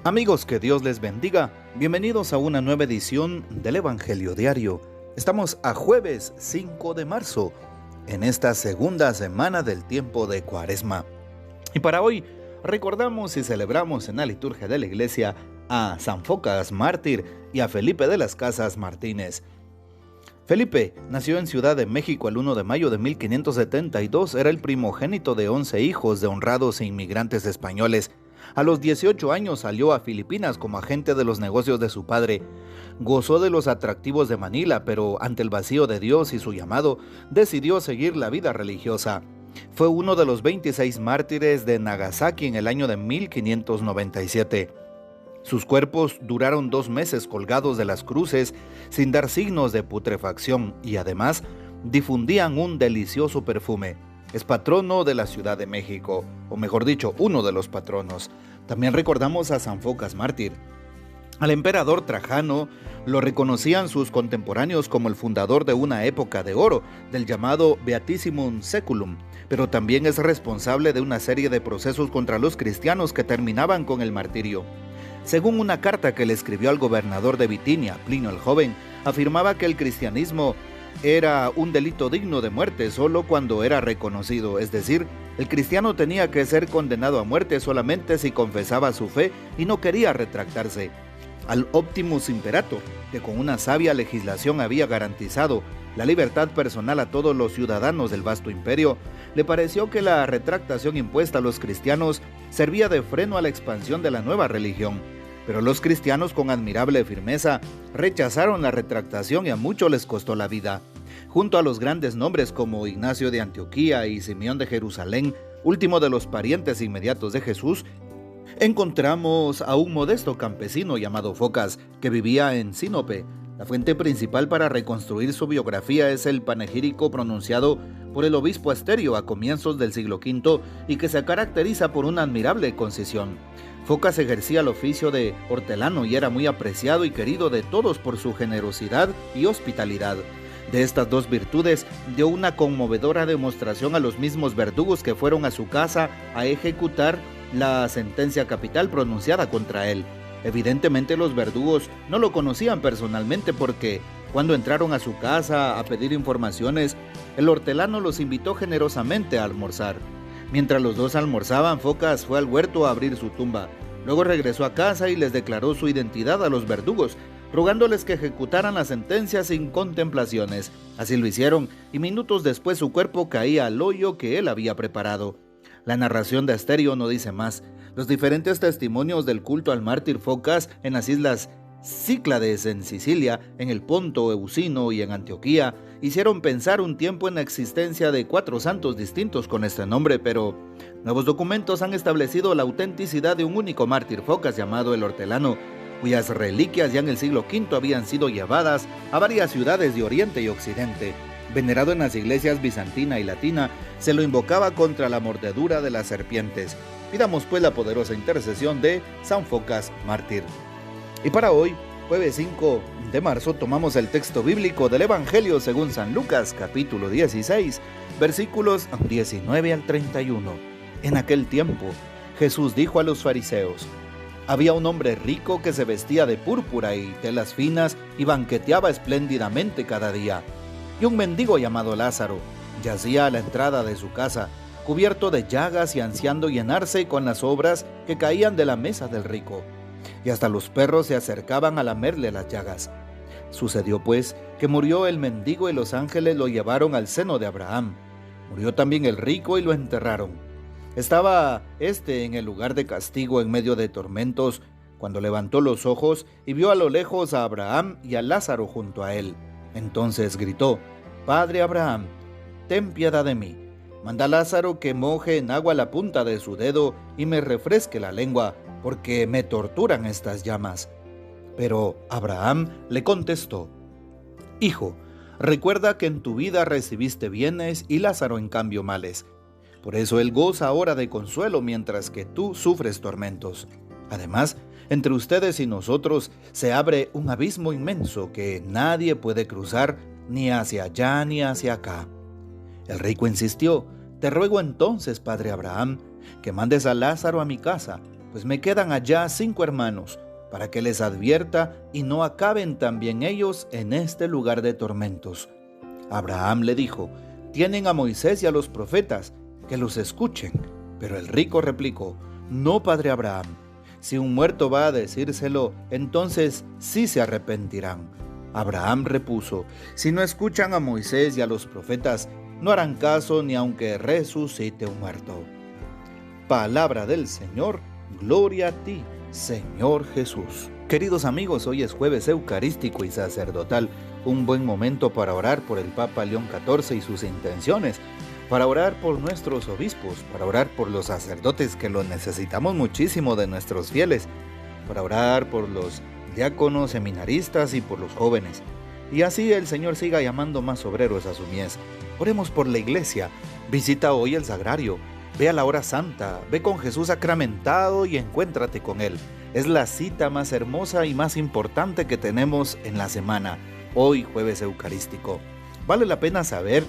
Amigos, que Dios les bendiga. Bienvenidos a una nueva edición del Evangelio Diario. Estamos a jueves 5 de marzo, en esta segunda semana del tiempo de Cuaresma. Y para hoy recordamos y celebramos en la liturgia de la iglesia a San Focas Mártir y a Felipe de las Casas Martínez. Felipe nació en Ciudad de México el 1 de mayo de 1572. Era el primogénito de 11 hijos de honrados inmigrantes españoles. A los 18 años salió a Filipinas como agente de los negocios de su padre. Gozó de los atractivos de Manila, pero ante el vacío de Dios y su llamado, decidió seguir la vida religiosa. Fue uno de los 26 mártires de Nagasaki en el año de 1597. Sus cuerpos duraron 2 meses colgados de las cruces sin dar signos de putrefacción y además difundían un delicioso perfume. Es patrono de la Ciudad de México, o mejor dicho, uno de los patronos. También recordamos a San Focas Mártir. Al emperador Trajano lo reconocían sus contemporáneos como el fundador de una época de oro, del llamado Beatissimum Seculum, pero también es responsable de una serie de procesos contra los cristianos que terminaban con el martirio. Según una carta que le escribió al gobernador de Bitinia, Plinio el Joven, afirmaba que el cristianismo era un delito digno de muerte solo cuando era reconocido, es decir, el cristiano tenía que ser condenado a muerte solamente si confesaba su fe y no quería retractarse. Al Optimus Imperator, que con una sabia legislación había garantizado la libertad personal a todos los ciudadanos del vasto imperio, le pareció que la retractación impuesta a los cristianos servía de freno a la expansión de la nueva religión. Pero los cristianos, con admirable firmeza, rechazaron la retractación y a muchos les costó la vida. Junto a los grandes nombres como Ignacio de Antioquía y Simeón de Jerusalén, último de los parientes inmediatos de Jesús, encontramos a un modesto campesino llamado Focas, que vivía en Sinope. La fuente principal para reconstruir su biografía es el panegírico pronunciado por el obispo Asterio a comienzos del siglo V y que se caracteriza por una admirable concisión. Focas ejercía el oficio de hortelano y era muy apreciado y querido de todos por su generosidad y hospitalidad. De estas dos virtudes dio una conmovedora demostración a los mismos verdugos que fueron a su casa a ejecutar la sentencia capital pronunciada contra él. Evidentemente los verdugos no lo conocían personalmente porque cuando entraron a su casa a pedir informaciones, el hortelano los invitó generosamente a almorzar. Mientras los dos almorzaban, Focas fue al huerto a abrir su tumba. Luego regresó a casa y les declaró su identidad a los verdugos, rogándoles que ejecutaran la sentencia sin contemplaciones. Así lo hicieron, y minutos después su cuerpo caía al hoyo que él había preparado. La narración de Asterio no dice más. Los diferentes testimonios del culto al mártir Focas en las islas Cíclades, en Sicilia, en el Ponto Euxino y en Antioquía, hicieron pensar un tiempo en la existencia de 4 santos distintos con este nombre, pero nuevos documentos han establecido la autenticidad de un único mártir Focas llamado el Hortelano, cuyas reliquias ya en el siglo V habían sido llevadas a varias ciudades de Oriente y Occidente. Venerado en las iglesias bizantina y latina, se lo invocaba contra la mordedura de las serpientes. Pidamos pues la poderosa intercesión de San Focas Mártir. Y para hoy, jueves 5 de marzo, tomamos el texto bíblico del Evangelio según San Lucas, capítulo 16, versículos 19 al 31. En aquel tiempo, Jesús dijo a los fariseos: había un hombre rico que se vestía de púrpura y telas finas y banqueteaba espléndidamente cada día. Y un mendigo llamado Lázaro yacía a la entrada de su casa, cubierto de llagas y ansiando llenarse con las sobras que caían de la mesa del rico. Y hasta los perros se acercaban a lamerle las llagas. Sucedió pues que murió el mendigo y los ángeles lo llevaron al seno de Abraham. Murió también el rico y lo enterraron. Estaba en el lugar de castigo en medio de tormentos, cuando levantó los ojos y vio a lo lejos a Abraham y a Lázaro junto a él. Entonces gritó: Padre Abraham, ten piedad de mí. Manda a Lázaro que moje en agua la punta de su dedo y me refresque la lengua, porque me torturan estas llamas. Pero Abraham le contestó: Hijo, recuerda que en tu vida recibiste bienes y Lázaro en cambio males. Por eso él goza ahora de consuelo mientras que tú sufres tormentos. Además, entre ustedes y nosotros se abre un abismo inmenso que nadie puede cruzar ni hacia allá ni hacia acá. El rico insistió: Te ruego entonces, padre Abraham, que mandes a Lázaro a mi casa, pues me quedan allá 5 hermanos, para que les advierta y no acaben también ellos en este lugar de tormentos. Abraham le dijo: tienen a Moisés y a los profetas, que los escuchen. Pero el rico replicó: no, padre Abraham, si un muerto va a decírselo, entonces sí se arrepentirán. Abraham repuso: si no escuchan a Moisés y a los profetas, no harán caso ni aunque resucite un muerto. Palabra del Señor, gloria a ti, Señor Jesús. Queridos amigos, hoy es jueves eucarístico y sacerdotal, un buen momento para orar por el Papa León XIV y sus intenciones, para orar por nuestros obispos, para orar por los sacerdotes que lo necesitamos muchísimo de nuestros fieles, para orar por los diáconos, seminaristas y por los jóvenes. Y así el Señor siga llamando más obreros a su mies. Oremos por la iglesia, visita hoy el sagrario, ve a la hora santa, ve con Jesús sacramentado y encuéntrate con Él. Es la cita más hermosa y más importante que tenemos en la semana, hoy jueves eucarístico. Vale la pena saber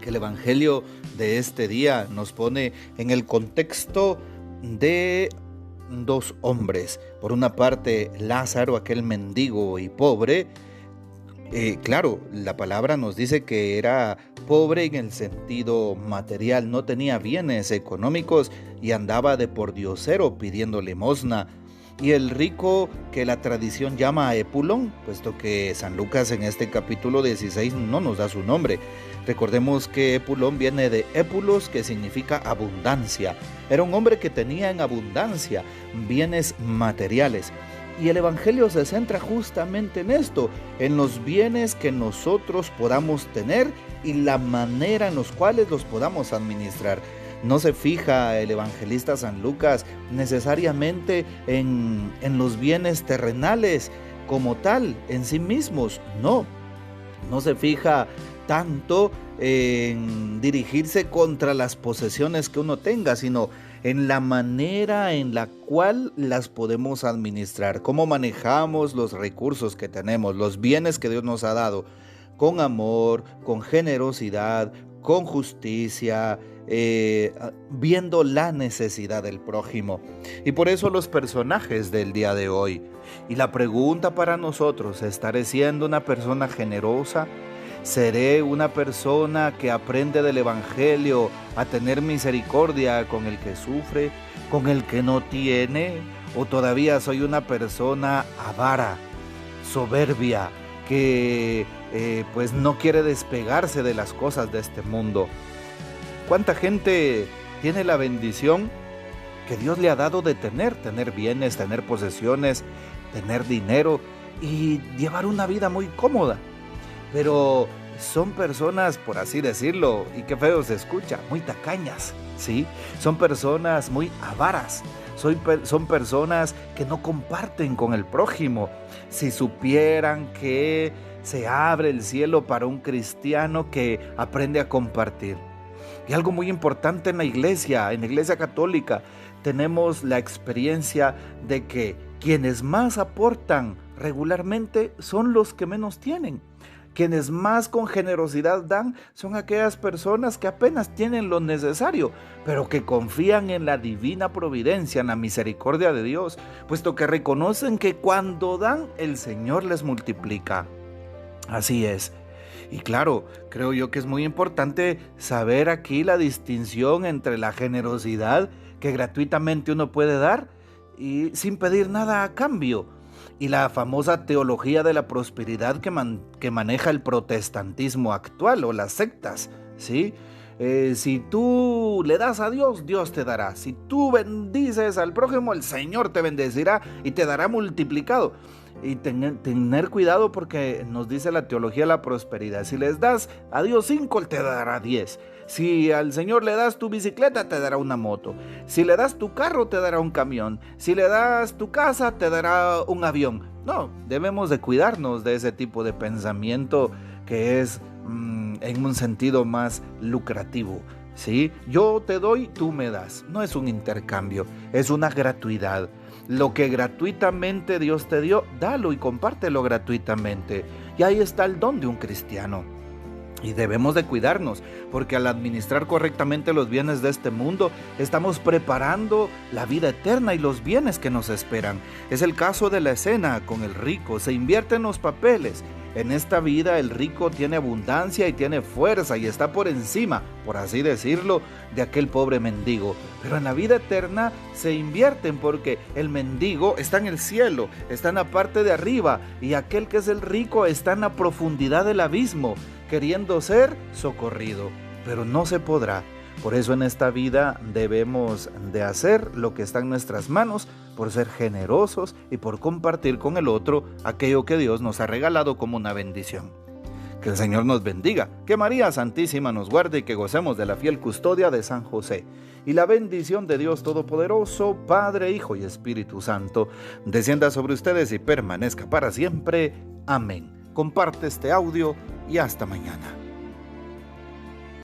que el Evangelio de este día nos pone en el contexto de 2 hombres. Por una parte, Lázaro, aquel mendigo y pobre. Claro, la palabra nos dice que era pobre en el sentido material, no tenía bienes económicos y andaba de pordiosero pidiendo limosna. Y el rico, que la tradición llama Epulón, puesto que San Lucas en este capítulo 16 no nos da su nombre. Recordemos que Epulón viene de Épulos, que significa abundancia. Era un hombre que tenía en abundancia bienes materiales. Y el Evangelio se centra justamente en esto, en los bienes que nosotros podamos tener y la manera en los cuales los podamos administrar. No se fija el evangelista San Lucas necesariamente en los bienes terrenales como tal, en sí mismos. No se fija tanto en dirigirse contra las posesiones que uno tenga, sino en la manera en la cual las podemos administrar, cómo manejamos los recursos que tenemos, los bienes que Dios nos ha dado, con amor, con generosidad, con justicia, viendo la necesidad del prójimo. Y por eso los personajes del día de hoy. Y la pregunta para nosotros: ¿estaré siendo una persona generosa? ¿Seré una persona que aprende del Evangelio a tener misericordia con el que sufre, con el que no tiene? ¿O todavía soy una persona avara, soberbia, que pues no quiere despegarse de las cosas de este mundo? ¿Cuánta gente tiene la bendición que Dios le ha dado de tener bienes, tener posesiones, tener dinero y llevar una vida muy cómoda? Pero son personas, por así decirlo, y qué feo se escucha, muy tacañas, ¿sí? Son personas muy avaras, son personas que no comparten con el prójimo. Si supieran que se abre el cielo para un cristiano que aprende a compartir. Y algo muy importante en la iglesia católica, tenemos la experiencia de que quienes más aportan regularmente son los que menos tienen. Quienes más con generosidad dan son aquellas personas que apenas tienen lo necesario, pero que confían en la divina providencia, en la misericordia de Dios, puesto que reconocen que cuando dan, el Señor les multiplica. Así es. Y claro, creo yo que es muy importante saber aquí la distinción entre la generosidad que gratuitamente uno puede dar y sin pedir nada a cambio, y la famosa teología de la prosperidad que maneja el protestantismo actual o las sectas, ¿sí? Si tú le das a Dios, Dios te dará. Si tú bendices al prójimo, el Señor te bendecirá y te dará multiplicado. Y tener cuidado, porque nos dice la teología de la prosperidad: si les das a Dios 5, Él te dará 10. Si al Señor le das tu bicicleta, te dará una moto. Si le das tu carro, te dará un camión. Si le das tu casa, te dará un avión. No, debemos de cuidarnos de ese tipo de pensamiento que es en un sentido más lucrativo, ¿sí? Yo te doy, tú me das. No es un intercambio, es una gratuidad. Lo que gratuitamente Dios te dio, dalo y compártelo gratuitamente. Y ahí está el don de un cristiano. Y debemos de cuidarnos, porque al administrar correctamente los bienes de este mundo, estamos preparando la vida eterna y los bienes que nos esperan. Es el caso de la escena con el rico. Se invierten los papeles. En esta vida el rico tiene abundancia y tiene fuerza y está por encima, por así decirlo, de aquel pobre mendigo. Pero en la vida eterna se invierten, porque el mendigo está en el cielo, está en la parte de arriba, y aquel que es el rico está en la profundidad del abismo, queriendo ser socorrido, pero no se podrá. Por eso en esta vida debemos de hacer lo que está en nuestras manos, por ser generosos y por compartir con el otro aquello que Dios nos ha regalado como una bendición. Que el Señor nos bendiga, que María Santísima nos guarde y que gocemos de la fiel custodia de San José. Y la bendición de Dios Todopoderoso, Padre, Hijo y Espíritu Santo, descienda sobre ustedes y permanezca para siempre. Amén. Comparte este audio y hasta mañana.